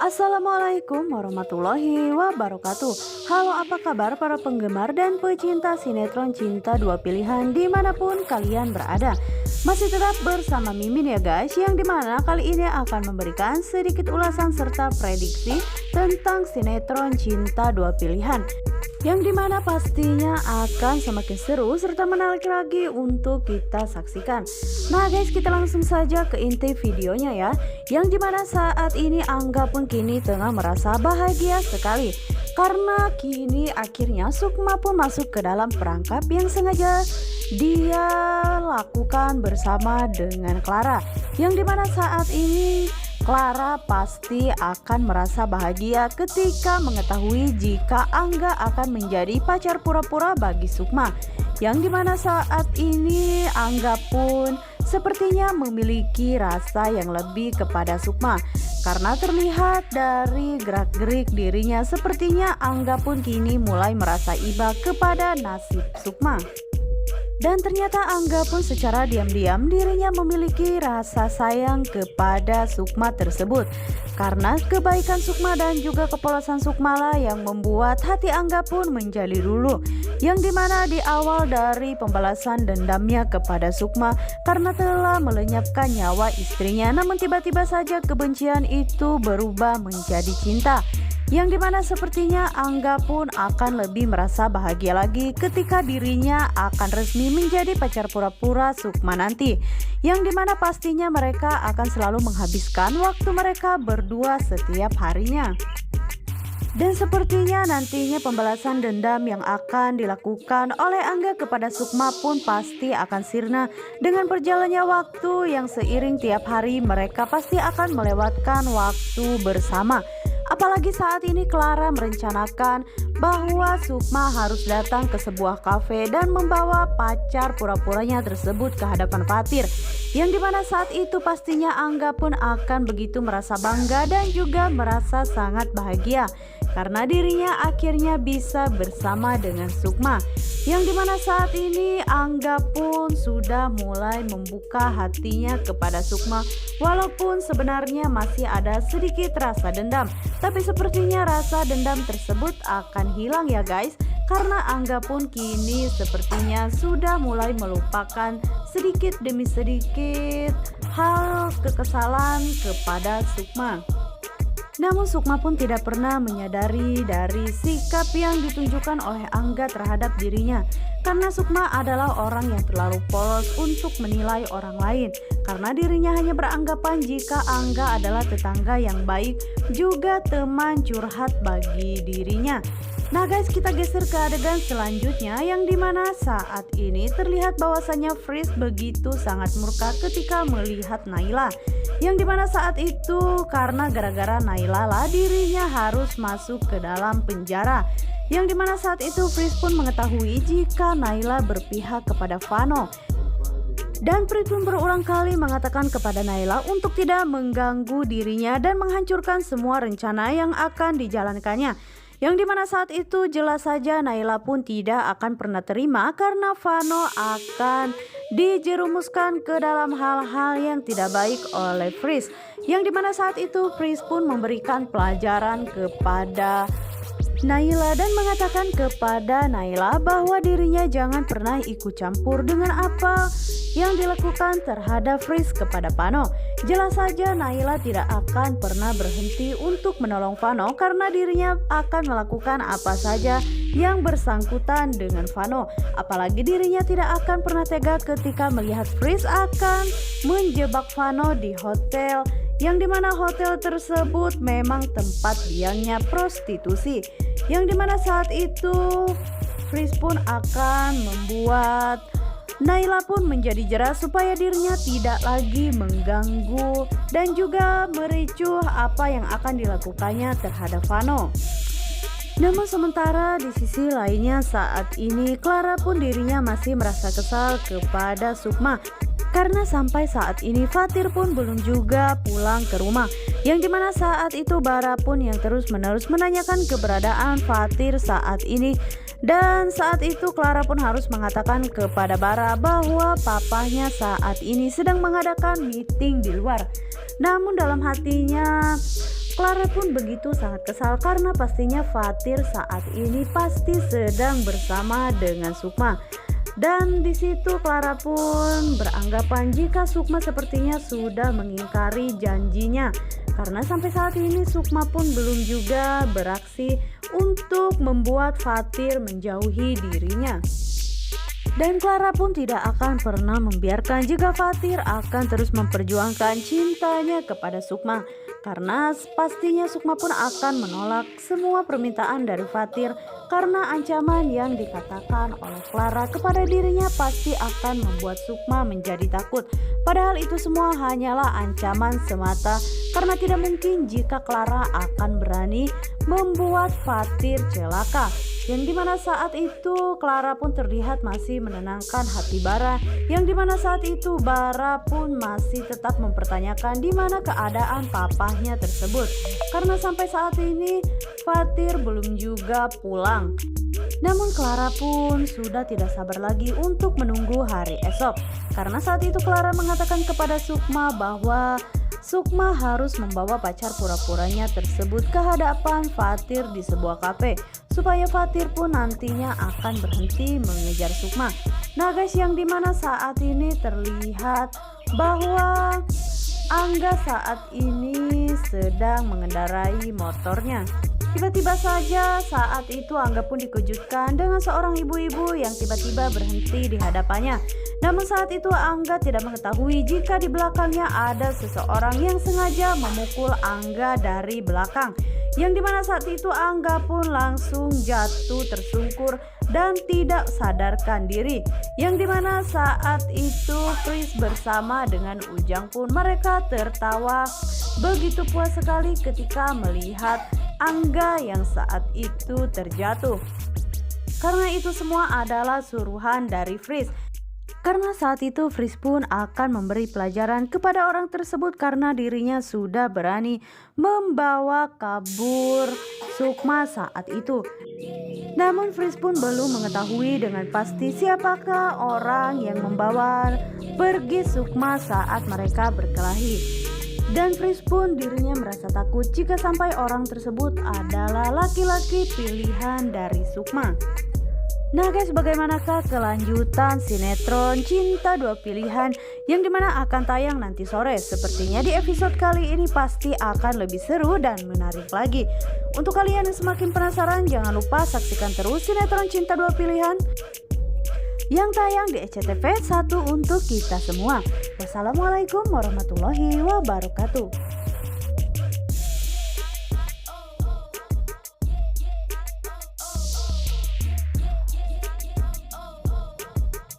Assalamualaikum warahmatullahi wabarakatuh. Halo, apa kabar para penggemar dan pecinta sinetron Cinta Dua Pilihan dimanapun kalian berada. Masih tetap bersama Mimin ya guys, yang dimana kali ini akan memberikan sedikit ulasan serta prediksi tentang sinetron Cinta Dua Pilihan, yang dimana pastinya akan semakin seru serta menarik lagi untuk kita saksikan. Nah guys, kita langsung saja ke inti videonya ya, yang dimana saat ini Angga pun kini tengah merasa bahagia sekali karena kini akhirnya Sukma pun masuk ke dalam perangkap yang sengaja dia lakukan bersama dengan Clara, yang dimana saat ini Clara pasti akan merasa bahagia ketika mengetahui jika Angga akan menjadi pacar pura-pura bagi Sukma, yang dimana saat ini Angga pun sepertinya memiliki rasa yang lebih kepada Sukma, karena terlihat dari gerak-gerik dirinya sepertinya Angga pun kini mulai merasa iba kepada nasib Sukma. Dan ternyata Angga pun secara diam-diam dirinya memiliki rasa sayang kepada Sukma tersebut, karena kebaikan Sukma dan juga kepolosan Sukma lah yang membuat hati Angga pun menjadi luluh, yang dimana di awal dari pembalasan dendamnya kepada Sukma karena telah melenyapkan nyawa istrinya, namun tiba-tiba saja kebencian itu berubah menjadi cinta, yang dimana sepertinya Angga pun akan lebih merasa bahagia lagi ketika dirinya akan resmi menjadi pacar pura-pura Sukma nanti, yang dimana pastinya mereka akan selalu menghabiskan waktu mereka berdua setiap harinya. Dan sepertinya nantinya pembalasan dendam yang akan dilakukan oleh Angga kepada Sukma pun pasti akan sirna dengan berjalannya waktu, yang seiring tiap hari mereka pasti akan melewatkan waktu bersama. Apalagi saat ini Clara merencanakan bahwa Sukma harus datang ke sebuah kafe dan membawa pacar pura-puranya tersebut ke hadapan Fatir, yang dimana saat itu pastinya Angga pun akan begitu merasa bangga dan juga merasa sangat bahagia karena dirinya akhirnya bisa bersama dengan Sukma, yang dimana saat ini Angga pun sudah mulai membuka hatinya kepada Sukma, walaupun sebenarnya masih ada sedikit rasa dendam, tapi sepertinya rasa dendam tersebut akan hilang ya guys, karena Angga pun kini sepertinya sudah mulai melupakan sedikit demi sedikit hal kekesalan kepada Sukma. Namun Sukma pun tidak pernah menyadari dari sikap yang ditunjukkan oleh Angga terhadap dirinya, karena Sukma adalah orang yang terlalu polos untuk menilai orang lain, karena dirinya hanya beranggapan jika Angga adalah tetangga yang baik juga teman curhat bagi dirinya. Nah guys, kita geser ke adegan selanjutnya, yang dimana saat ini terlihat bahwasannya Fris begitu sangat murka ketika melihat Naila, yang dimana saat itu karena gara-gara Naila lah dirinya harus masuk ke dalam penjara, yang dimana saat itu Fris pun mengetahui jika Naila berpihak kepada Vano, dan Fris pun berulang kali mengatakan kepada Naila untuk tidak mengganggu dirinya dan menghancurkan semua rencana yang akan dijalankannya, yang dimana saat itu jelas saja Naila pun tidak akan pernah terima karena Vano akan dijerumuskan ke dalam hal-hal yang tidak baik oleh Fris, yang dimana saat itu Fris pun memberikan pelajaran kepada Naila dan mengatakan kepada Naila bahwa dirinya jangan pernah ikut campur dengan apa yang dilakukan terhadap Fris kepada Vano. Jelas saja Naila tidak akan pernah berhenti untuk menolong Vano karena dirinya akan melakukan apa saja yang bersangkutan dengan Vano. Apalagi dirinya tidak akan pernah tega ketika melihat Fris akan menjebak Vano di hotel, yang dimana hotel tersebut memang tempat biangnya prostitusi, yang dimana saat itu Fris pun akan membuat Naila pun menjadi jerah supaya dirinya tidak lagi mengganggu dan juga mericuh apa yang akan dilakukannya terhadap Vano. Namun sementara di sisi lainnya saat ini Clara pun dirinya masih merasa kesal kepada Sukma, karena sampai saat ini Fatir pun belum juga pulang ke rumah, yang dimana saat itu Bara pun yang terus-menerus menanyakan keberadaan Fatir saat ini, dan saat itu Clara pun harus mengatakan kepada Bara bahwa papahnya saat ini sedang mengadakan meeting di luar. Namun dalam hatinya Clara pun begitu sangat kesal karena pastinya Fatir saat ini pasti sedang bersama dengan Sukma. Dan di situ Clara pun beranggapan jika Sukma sepertinya sudah mengingkari janjinya, karena sampai saat ini Sukma pun belum juga beraksi untuk membuat Fatir menjauhi dirinya. Dan Clara pun tidak akan pernah membiarkan jika Fatir akan terus memperjuangkan cintanya kepada Sukma, karena pastinya Sukma pun akan menolak semua permintaan dari Fatir, karena ancaman yang dikatakan oleh Clara kepada dirinya pasti akan membuat Sukma menjadi takut. Padahal itu semua hanyalah ancaman semata, karena tidak mungkin jika Clara akan berani membuat Fatir celaka. Yang dimana saat itu Clara pun terlihat masih menenangkan hati Bara, yang dimana saat itu Bara pun masih tetap mempertanyakan di mana keadaan papahnya tersebut, karena sampai saat ini Fatir belum juga pulang. Namun Clara pun sudah tidak sabar lagi untuk menunggu hari esok, karena saat itu Clara mengatakan kepada Sukma bahwa Sukma harus membawa pacar pura-puranya tersebut ke hadapan Fatir di sebuah kafe, supaya Fatir pun nantinya akan berhenti mengejar Sukma. Nah guys, yang dimana saat ini terlihat bahwa Angga saat ini sedang mengendarai motornya. Tiba-tiba saja saat itu Angga pun dikejutkan dengan seorang ibu-ibu yang tiba-tiba berhenti di hadapannya. Namun saat itu Angga tidak mengetahui jika di belakangnya ada seseorang yang sengaja memukul Angga dari belakang. Yang dimana saat itu Angga pun langsung jatuh tersungkur dan tidak sadarkan diri. Yang dimana saat itu Fris bersama dengan Ujang pun mereka tertawa begitu puas sekali ketika melihat Angga yang saat itu terjatuh. Karena itu semua adalah suruhan dari Fris. Karena saat itu Fris pun akan memberi pelajaran kepada orang tersebut karena dirinya sudah berani membawa kabur Sukma saat itu. Namun Fris pun belum mengetahui dengan pasti siapakah orang yang membawa pergi Sukma saat mereka berkelahi. Dan Fris pun dirinya merasa takut jika sampai orang tersebut adalah laki-laki pilihan dari Sukma. Nah guys, bagaimanakah kelanjutan sinetron Cinta Dua Pilihan yang dimana akan tayang nanti sore? Sepertinya di episode kali ini pasti akan lebih seru dan menarik lagi. Untuk kalian yang semakin penasaran, jangan lupa saksikan terus sinetron Cinta Dua Pilihan yang tayang di SCTV 1 untuk kita semua. Wassalamualaikum warahmatullahi wabarakatuh.